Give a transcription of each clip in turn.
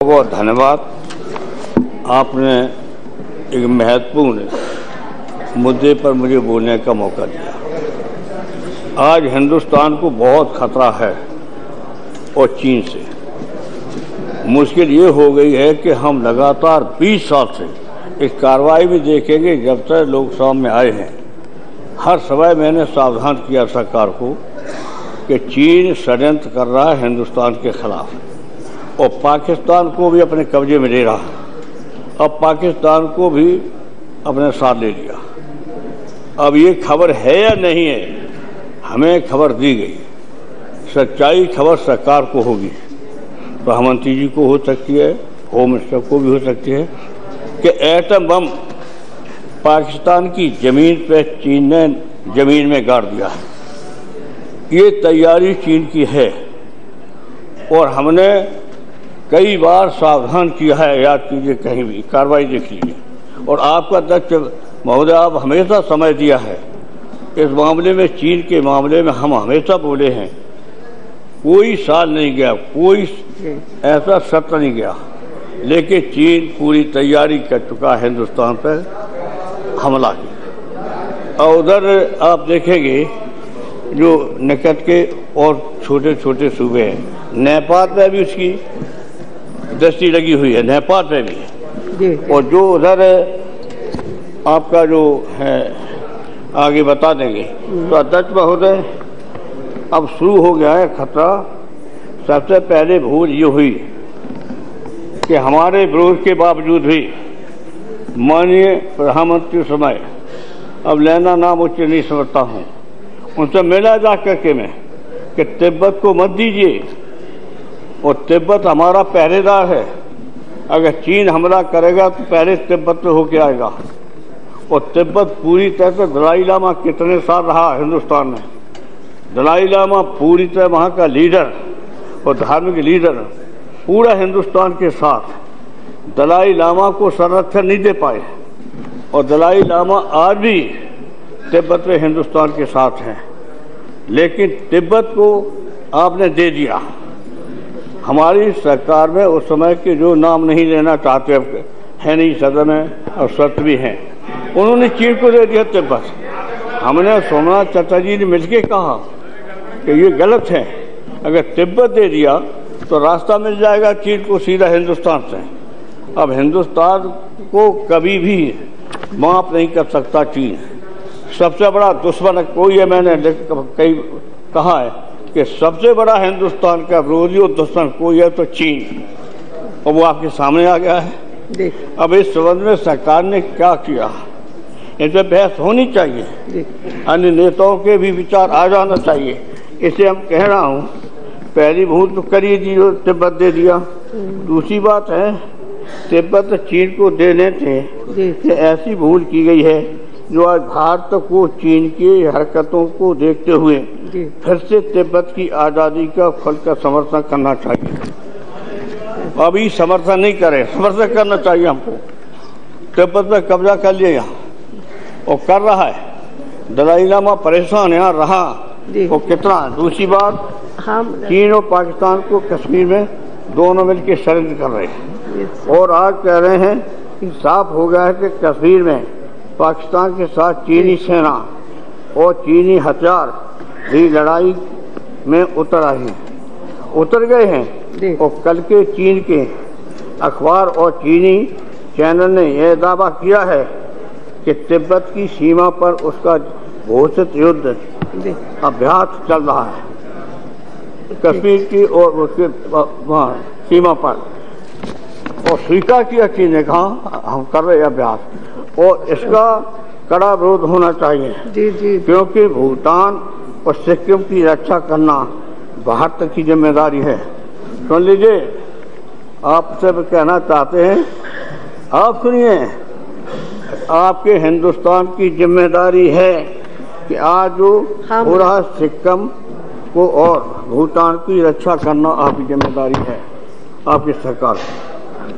बहुत धन्यवाद। आपने एक महत्वपूर्ण मुद्दे पर मुझे बोलने का मौका दिया। आज हिंदुस्तान को बहुत खतरा है और चीन से। मुश्किल ये हो गई है कि हम लगातार 20 साल से इस कार्रवाई में देखेंगे। जब तक लोकसभा में आए हैं, हर समय मैंने सावधान किया सरकार को कि चीन षड्यंत्र कर रहा है हिंदुस्तान के खिलाफ और पाकिस्तान को भी अपने कब्जे में ले रहा है। अब पाकिस्तान को भी अपने साथ ले लिया। अब ये खबर है या नहीं है, हमें खबर दी गई। सच्चाई खबर सरकार को होगी, प्रधानमंत्री जी को हो सकती है, होम मिनिस्टर को भी हो सकती है कि एटम बम पाकिस्तान की जमीन पे चीन ने जमीन में गाड़ दिया है। ये तैयारी चीन की है और हमने कई बार सावधान किया है। याद कीजिए, कहीं भी कार्रवाई देख लीजिए। और आपका अध्यक्ष महोदय, आप हमेशा समय दिया है इस मामले में। चीन के मामले में हम हमेशा बोले हैं, कोई साल नहीं गया, कोई ऐसा सत्र नहीं गया, लेकिन चीन पूरी तैयारी कर चुका है हिंदुस्तान पर हमला की। और उधर आप देखेंगे जो निकट के और छोटे छोटे सूबे हैं, नेपाल में भी उसकी दृष्टि लगी हुई है, नेपाल में भी। और जो उधर आपका जो है आगे बता देंगे। तो अध्यक्ष महोदय, अब शुरू हो गया है खतरा। सबसे पहले भूल ये हुई कि हमारे विरोध के बावजूद भी माननीय प्रधानमंत्री समय, अब लेना नाम उच्च नहीं समझता हूँ, उनसे मिला जा करके मैं कि तिब्बत को मत दीजिए और तिब्बत हमारा पहरेदार है। अगर चीन हमला करेगा तो पहले तिब्बत में होके आएगा। और तिब्बत पूरी तरह से, दलाई लामा कितने साल रहा हिंदुस्तान में, दलाई लामा पूरी तरह वहाँ का लीडर और धार्मिक लीडर पूरा हिंदुस्तान के साथ। दलाई लामा को संरक्षण नहीं दे पाए और दलाई लामा आज भी तिब्बत में हिंदुस्तान के साथ हैं, लेकिन तिब्बत को आपने दे दिया। हमारी सरकार में उस समय के जो नाम नहीं लेना चाहते है नहीं सदन में और सत्र भी हैं, उन्होंने चीन को दे दिया तिब्बत। हमने सोमनाथ चटर्जी जी ने मिलकर कहा कि ये गलत है। अगर तिब्बत दे दिया तो रास्ता मिल जाएगा चीन को सीधा हिंदुस्तान से। अब हिंदुस्तान को कभी भी माफ नहीं कर सकता चीन। सबसे बड़ा दुश्मन कोई है, मैंने कई कहा है कि सबसे बड़ा हिंदुस्तान का विरोधी और दुश्मन कोई है तो चीन, और वो आपके सामने आ गया है। अब इस संबंध में सरकार ने क्या किया, इस पर बहस होनी चाहिए, अन्य नेताओं के भी विचार आ जाना चाहिए। इसे हम कह रहा हूँ, पहली भूल तो करिए दी, तिब्बत दे दिया। दूसरी बात है, तिब्बत चीन को देने थे कि ऐसी भूल की गई है जो आज भारत को चीन की हरकतों को देखते हुए फिर से तिब्बत की आज़ादी का खुलकर समर्थन करना चाहिए। अभी समर्थन नहीं करे, समर्थन करना चाहिए हमको। तिब्बत में कब्जा कर लिया यहाँ और कर रहा है। दलाई लामा परेशान यहाँ रहा और कितना। दूसरी बात, चीन और पाकिस्तान को कश्मीर में दोनों मिलकर षड्यंत्र कर रहे हैं और आज कह रहे हैं कि साफ हो गया है कि कश्मीर में पाकिस्तान के साथ चीनी सेना और चीनी हथियार भी लड़ाई में उतर गए हैं। और कल के चीन के अखबार और चीनी चैनल ने यह दावा किया है कि तिब्बत की सीमा पर उसका घोषित युद्ध अभ्यास चल रहा है, कश्मीर की और उसके वहाँ सीमा पर। और स्वीकार किया चीन ने, कहा हम कर रहे अभ्यास, और इसका कड़ा विरोध होना चाहिए। क्योंकि भूटान और सिक्किम की रक्षा करना भारत की जिम्मेदारी है। सुन लीजिए, आपसे कहना चाहते हैं, आप सुनिए, आपके हिंदुस्तान की जिम्मेदारी है कि आज जो हो रहा सिक्किम को और भूटान की रक्षा करना आपकी जिम्मेदारी है। आपकी सरकार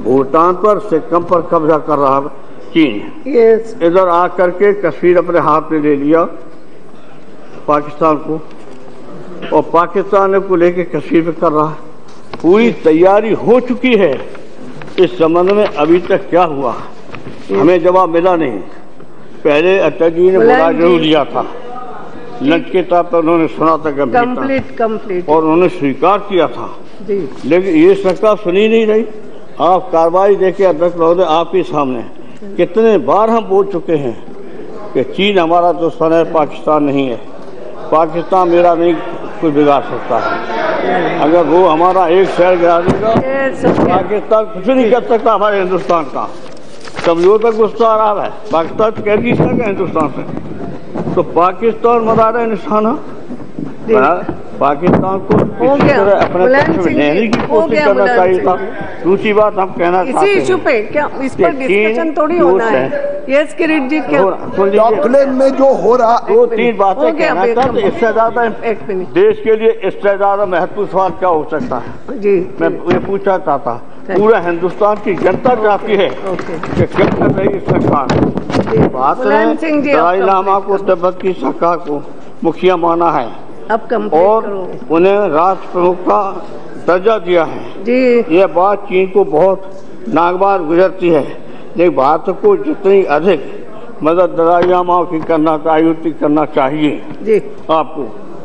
भूटान पर, सिक्किम पर कब्जा कर रहा है चीन। इधर आकर के कश्मीर अपने हाथ में ले लिया पाकिस्तान को, और पाकिस्तान को लेके कश्मीर में कर रहा है। पूरी तैयारी हो चुकी है इस संबंध में अभी तक क्या हुआ हमें जवाब मिला नहीं। पहले अटल जी ने बुला जरूर दिया था, लंच के तौर पर उन्होंने सुना था कंप्लीट और उन्होंने स्वीकार किया था जी। लेकिन ये सरकार सुनी नहीं रही। आप कार्रवाई देखिए अध्यक्ष महोदय, आपके सामने कितने बार हम बोल चुके हैं कि चीन हमारा दुश्मन है, पाकिस्तान नहीं है। पाकिस्तान मेरा नहीं कुछ बिगाड़ सकता है। अगर वो हमारा एक शहर गिरा देगा, पाकिस्तान कुछ नहीं कर सकता हमारे हिंदुस्तान का। समझौता गुस्सा आ रहा है, पाकिस्तान कह दी सके हिंदुस्तान से, तो पाकिस्तान मदार निशाना पाकिस्तान को अपने पक्ष में लेने की कोशिश करना चाहिए था। दूसरी बात हम कहना चाहते हैं, इसी इशू पे क्या इस पर डिस्कशन थोड़ी होना है। यस किरीट जी, क्या डॉकलैंड में जो हो रहा, 2-3 बातें कहना चाहते। इससे ज्यादा देश के लिए इससे ज्यादा महत्वपूर्ण सवाल क्या हो सकता है जी? मैं ये पूछना चाहता, पूरा हिंदुस्तान की जनता चाहती है कि क्या कर रही सरकार। बात दलाई लामा को तिब्बत की सरकार को मुखिया माना है और उन्हें राष्ट्र प्रमुख का दर्जा दिया है जी। यह बात चीन को बहुत नागवार गुजरती है, लेकिन भारत को जितनी अधिक मदद दलाई लामा की करना चाहिए जी। आपको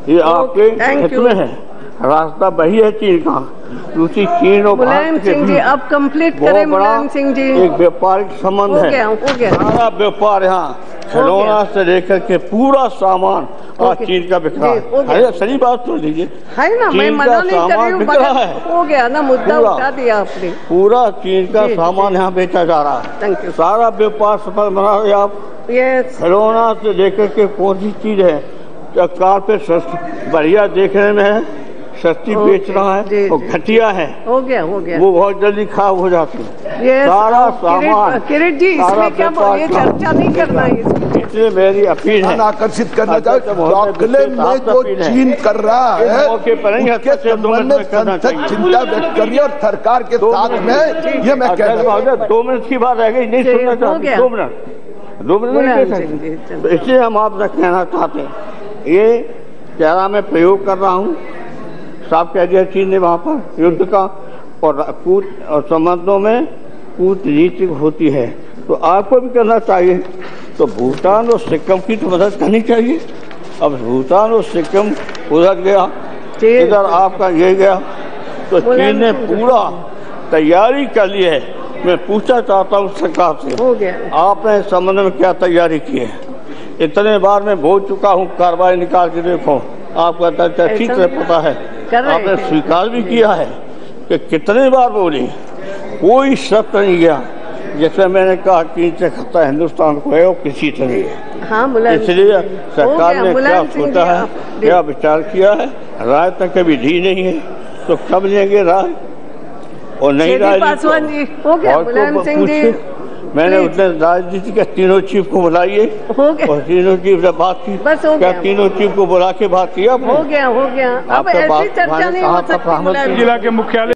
ये आपके हित में है। रास्ता वही है चीन का। दूसरी चीन और भारत के बीच अब कंप्लीट करें मुलायम सिंह जी, एक व्यापारिक संबंध है। सारा व्यापार यहाँ खिलौना से लेकर के पूरा सामान आज चीन का बिक रहा है। सही बात सुन लीजिए, है ना, मैं मना नहीं कर रही हूँ, हो गया ना, मुद्दा उठा दिया आपने। पूरा चीन का सामान यहाँ बेचा जा रहा है। सारा व्यापार सफल बना रहे आप। खिलौना से लेकर के कौन सी चीज है कारपेट सस्ती बढ़िया देखने में है, सस्ती बेच रहा है, वो घटिया है, हो गया वो बहुत जल्दी खराब हो जाती है। सारा सामान किरीट जी, इसमें क्या ये चर्चा नहीं करना है। इसलिए मेरी अपील है, आकर्षित करना चाहिए। डॉकलैंड में जो चीन कर रहा है उसके चिंता व्यक्त करिए और सरकार के साथ में ये मैं कह रहा हूँ। 2 मिनट की बात रह गई, नहीं सुनना चाहते। 2 मिनट नहीं दे सकते, तो इसलिए हम आपसे कहना चाहते हैं, ये चारा मैं प्रयोग कर रहा हूँ। साफ कह दिया चीन ने वहाँ पर युद्ध का और संबंधों में कूटनीति होती है, तो आपको भी करना चाहिए। तो भूटान और सिक्किम की तो मदद करनी चाहिए। अब भूटान और सिक्किम उधर गया, इधर आपका ये गया, तो चीन ने पूरा तैयारी कर ली है। मैं पूछना चाहता हूँ सरकार से, आपने इस संबंध में क्या तैयारी की है? इतने बार मैं बोल चुका हूँ, कार्रवाई निकाल के देखो, आपका दर्जा ठीक से पता है, आपने स्वीकार भी किया है कि कितने बार बोली, कोई शर्त नहीं गया जैसे मैंने कहा चीन से खतरा हिंदुस्तान को है और किसी से नहीं है। हाँ, इसलिए सरकार ने क्या सोचा है, क्या विचार किया है, राय तक कभी दी नहीं है, तो कब लेंगे राय? और नहीं राय मैंने उसने राजनीति के तीनों चीफ को बुलाइए और तीनों चीफ से बात की। क्या तीनों चीफ को बुला के बात किया? हो गया। अब ऐसी चर्चा नहीं हो सकती। जिला के मुख्यालय